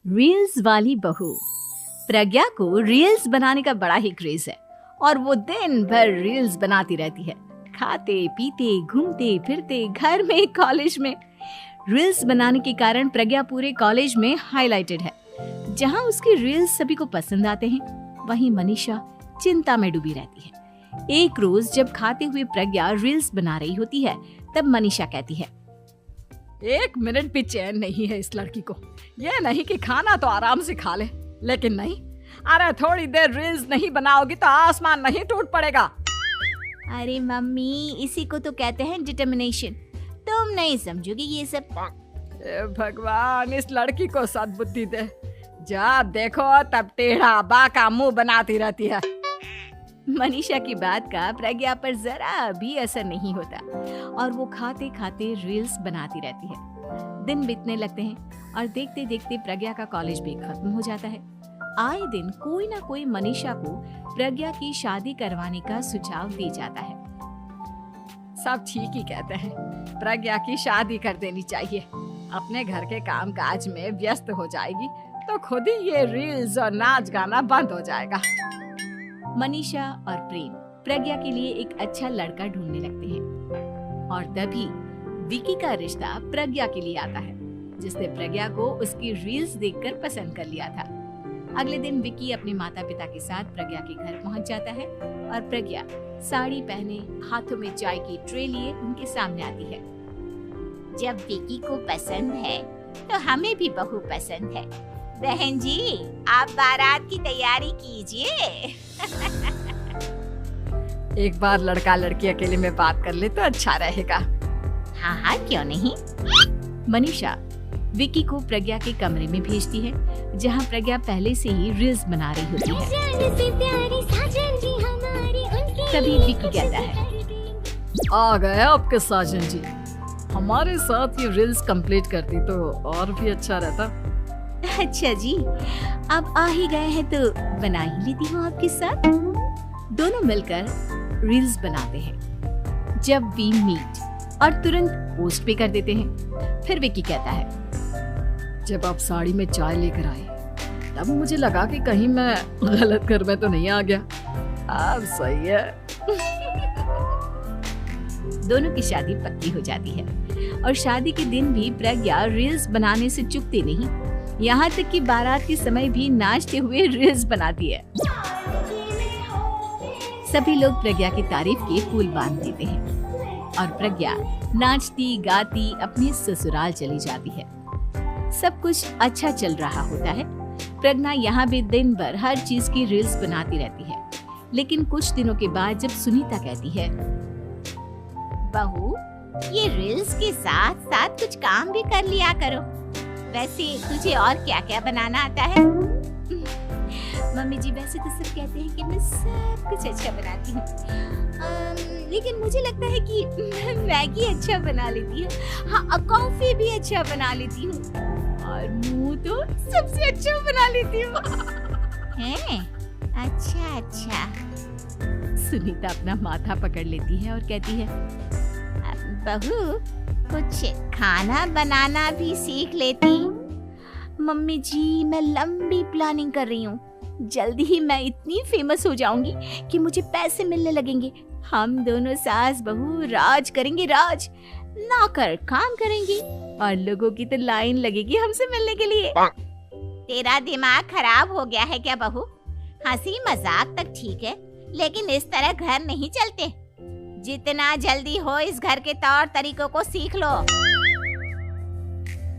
Reels वाली बहू। प्रज्ञा को रील्स बनाने का बड़ा ही क्रेज है और वो दिन भर रील्स बनाती रहती है। खाते पीते घूमते फिरते घर में कॉलेज में रील्स बनाने के कारण प्रज्ञा पूरे कॉलेज में हाईलाइटेड है। जहां उसकी रील्स सभी को पसंद आते हैं, वहीं मनीषा चिंता में डूबी रहती है। एक रोज जब खाते हुए प्रज्ञा रील्स बना रही होती है, तब मनीषा कहती है, 1 मिनट भी चैन नहीं है इस लड़की को। ये नहीं कि खाना तो आराम से खा ले, लेकिन नहीं, अरे थोड़ी देर रील्स नहीं बनाओगी तो आसमान नहीं टूट पड़ेगा। अरे मम्मी, इसी को तो कहते हैं डिटर्मिनेशन। तुम नहीं समझोगी ये सब। भगवान, इस लड़की को सद्बुद्धि दे। जब देखो तब टेढ़ा बाका मुंह बनाती रहती है। मनीषा की बात का प्रज्ञा पर जरा भी असर नहीं होता और वो खाते खाते रील्स बनाती रहती है। दिन बीतने लगते हैं और देखते देखते प्रज्ञा का कॉलेज भी खत्म हो जाता है। आए दिन कोई ना कोई मनीषा को प्रज्ञा की शादी करवाने का सुझाव दे जाता है। सब ठीक ही कहते हैं, प्रज्ञा की शादी कर देनी चाहिए। अपने घर के काम काज में व्यस्त हो जाएगी तो खुद ही ये रील्स और नाच गाना बंद हो जाएगा। मनीषा और प्रेम प्रज्ञा के लिए एक अच्छा लड़का ढूंढने लगते हैं और तभी विकी का रिश्ता प्रज्ञा के लिए आता है, जिसने प्रज्ञा को उसकी रील्स देखकर पसंद कर लिया था। अगले दिन विकी अपने माता पिता के साथ प्रज्ञा के घर पहुंच जाता है और प्रज्ञा साड़ी पहने हाथों में चाय की ट्रे लिए उनके सामने आती है। जब विकी को पसंद है तो हमें भी बहू पसंद है। बहन जी, आप बारात की तैयारी कीजिए। एक बार लड़का लड़की अकेले में बात कर ले तो अच्छा रहेगा। हाँ हाँ, क्यों नहीं। मनीषा विकी को प्रज्ञा के कमरे में भेजती है, जहां प्रज्ञा पहले से ही रील्स बना रही होती है। तभी विकी कहता है, आ गए आपके साजन जी। हमारे साथ ये रील्स कंप्लीट करती तो और भी अच्छा रहता। अच्छा जी, अब आ ही गए हैं तो बना ही लेती हूँ आपके साथ। दोनों मिलकर रील्स बनाते हैं। जब वी मीट और तुरंत पोस्ट भी कर देते हैं। फिर विकी कहता है, जब आप साड़ी में चाय लेकर आए तब मुझे लगा कि कहीं मैं गलत घर में तो नहीं आ गया। अब सही है। दोनों की शादी पक्की हो जाती है और शादी के दिन भी प्रज्ञा रील्स बनाने से चूकती नहीं। यहाँ तक कि बारात के समय भी नाचते हुए रील्स बनाती है। सभी लोग प्रज्ञा की तारीफ के फूल बांध देते हैं और प्रज्ञा नाचती गाती अपने ससुराल चली जाती है। सब कुछ अच्छा चल रहा होता है। प्रज्ञा यहाँ भी दिन भर हर चीज की रील्स बनाती रहती है। लेकिन कुछ दिनों के बाद जब सुनीता कहती है, बहू, ये रील्स के साथ साथ कुछ काम भी कर लिया करो। वैसे तुझे और क्या क्या बनाना आता है? मम्मी जी, वैसे तो सब कहते हैं कि मैं सब कुछ अच्छा बनाती हूँ, लेकिन मुझे लगता है कि मैं मैगी अच्छा बना लेती हूँ। हाँ, कॉफी भी अच्छा बना लेती हूँ और मुंह तो सबसे अच्छा बना लेती हूँ। हैं? अच्छा अच्छा। सुनीता अपना माथा पकड़ लेती है और कहती है, बहू, कुछ खाना बनाना भी सीख लेती। मम्मी जी, मैं लंबी प्लानिंग कर रही हूँ। जल्दी ही मैं इतनी फेमस हो जाऊंगी कि मुझे पैसे मिलने लगेंगे। हम दोनों सास बहू राज करेंगे, राज। नौकर काम करेंगे और लोगों की तो लाइन लगेगी हमसे मिलने के लिए। तेरा दिमाग खराब हो गया है क्या बहू? हंसी मजाक तक ठीक है, लेकिन इस तरह घर नहीं चलते। जितना जल्दी हो इस घर के तौर तरीकों को सीख लो।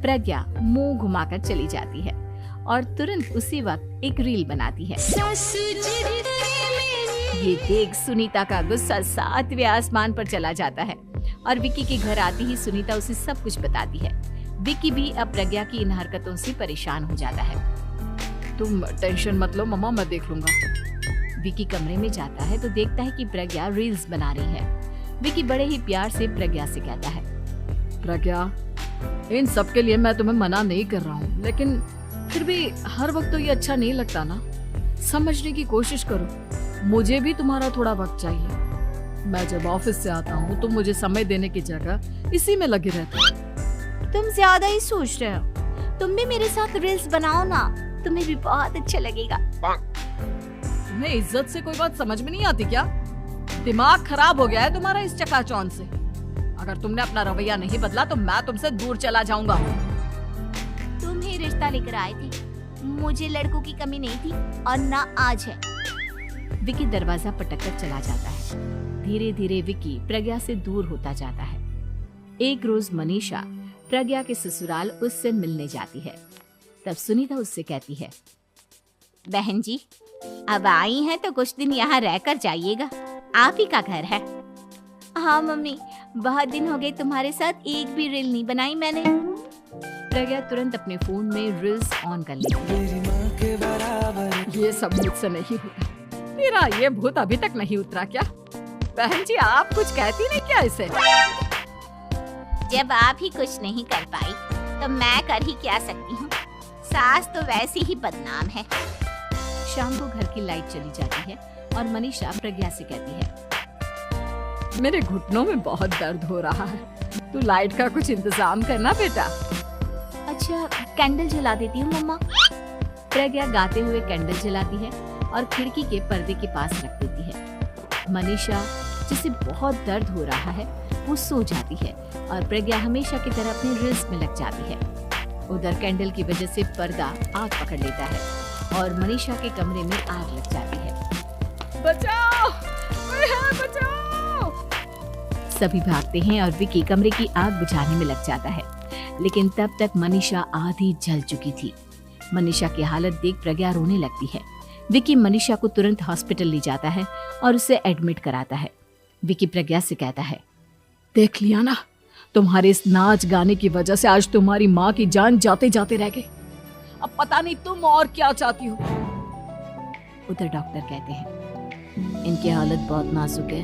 प्रज्ञा मुंह घुमाकर चली जाती है और तुरंत उसी वक्त एक रील बनाती है। ये देख सुनीता का गुस्सा 7वें आसमान पर चला जाता है और विकी के घर आती ही सुनीता उसे सब कुछ बताती है। विकी भी अब प्रज्ञा की इन हरकतों से परेशान हो जाता है। तुम टेंशन मत लो मम्मा, मैं देख लूंगा। विकी कमरे में जाता है तो देखता है कि प्रज्ञा रील्स बना रही है। विकी बड़े ही प्यार से प्रज्ञा से कहता है, प्रज्ञा, इन सब के लिए मैं तुम्हें मना नहीं कर रहा हूँ, लेकिन फिर भी हर वक्त तो ये अच्छा नहीं लगता ना। समझने की कोशिश करो, मुझे भी तुम्हारा थोड़ा वक्त चाहिए। मैं जब ऑफिस से आता हूँ तो मुझे समय देने की जगह इसी में लगे रहते हो। तुम ज्यादा ही सोच रहे हो। तुम भी मेरे साथ रील्स बनाओ ना, तुम्हें भी बहुत अच्छा लगेगा। तुम्हें इज्जत से कोई बात समझ में नहीं आती क्या? दिमाग खराब हो गया है तुम्हारा इस चकाचौंध से। अगर तुमने अपना रवैया नहीं बदला तो मैं तुमसे दूर चला जाऊंगा। तुम ही रिश्ता लेकर आए थे, मुझे लड़कों की कमी नहीं थी और ना आज है। विकी दरवाजा पटककर चला जाता है। धीरे धीरे विकी प्रज्ञा से दूर होता जाता है। एक रोज मनीषा प्रज्ञा के ससुराल उससे मिलने जाती है। तब सुनीता उससे कहती है, बहन जी, अब आई हैं तो कुछ दिन यहाँ रहकर जाइएगा, आप ही का घर है। हाँ मम्मी, बहुत दिन हो गए तुम्हारे साथ एक भी रील नहीं बनाई मैंने। प्रज्ञा तुरंत अपने फोन में रील्स ऑन कर लेती है। ये सब मुझसे नहीं होता। तेरा ये भूत अभी तक नहीं उतरा क्या? बहन जी, आप कुछ कहती नहीं क्या इसे? जब आप ही कुछ नहीं कर पाई तो मैं कर ही क्या सकती हूँ। सास तो वैसी ही बदनाम है। शाम को घर की लाइट चली जाती है और मनीषा प्रज्ञा से कहती है, मेरे घुटनों में बहुत दर्द हो रहा है, तू लाइट का कुछ इंतजाम करना बेटा। अच्छा, कैंडल जला देती हूँ मम्मा। प्रज्ञा गाते हुए कैंडल जलाती है और खिड़की के पर्दे के पास रख देती है। मनीषा, जिसे बहुत दर्द हो रहा है, वो सो जाती है और प्रज्ञा हमेशा की तरह अपने रील्स में लग जाती है। उधर कैंडल की वजह से पर्दा आग पकड़ लेता है और मनीषा के कमरे में आग लग जाती है। बचाओ, कोई है, बचाओ। सभी भागते हैं और विकी कमरे की आग बुझाने में लग जाता है, लेकिन तब तक मनीषा आधी जल चुकी थी। मनीषा की हालत देख प्रज्ञा रोने लगती है। विकी मनीषा को तुरंत हॉस्पिटल ले जाता है और उसे एडमिट कराता है। विकी प्रज्ञा से कहता है, देख लिया ना, तुम्हारे इस नाच गाने की वजह से आज तुम्हारी माँ की जान जाते जाते रह गई। अब पता नहीं तुम और क्या चाहती हो। उधर डॉक्टर कहते हैं, इनकी हालत बहुत नाजुक है,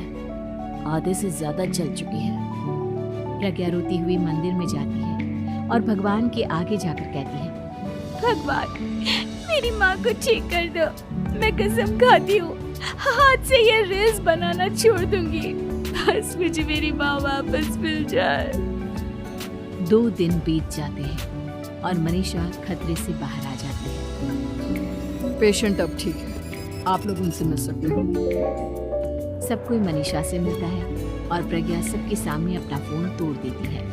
आधे से ज्यादा जल चुकी है। प्रज्ञा रोती हुई मंदिर में जाती है और भगवान के आगे जाकर कहती है, भगवान, मेरी माँ को ठीक कर दो। मैं कसम खाती हूँ, हाथ से ये रील्स बनाना छोड़ दूंगी। बस मुझे मेरी माँ वापस मिल जाए। 2 दिन बीत जाते हैं और मनीषा खतरे से बाहर आ जाती है। पेशेंट अब ठीक है, आप लोग उनसे मिल सकते हो। सब कोई मनीषा से मिलता है और प्रज्ञा सबके सामने अपना फोन तोड़ देती है।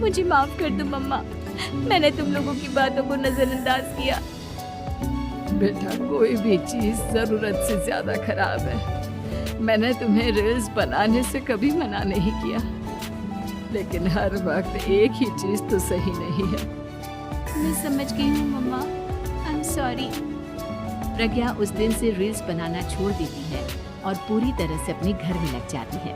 मुझे माफ कर दो मम्मा, मैंने तुम लोगों की बातों को नजरअंदाज किया। बेटा, कोई भी चीज जरूरत से ज्यादा खराब है। मैंने तुम्हें रील्स बनाने से कभी मना नहीं किया, लेकिन हर वक्त एक ही चीज तो सही नहीं है। मैं समझ गई हूँ मम्मा, आई एम सॉरी। प्रज्ञा उस दिन से रील्स बनाना छोड़ देती है और पूरी तरह से अपने घर में लग जाती है।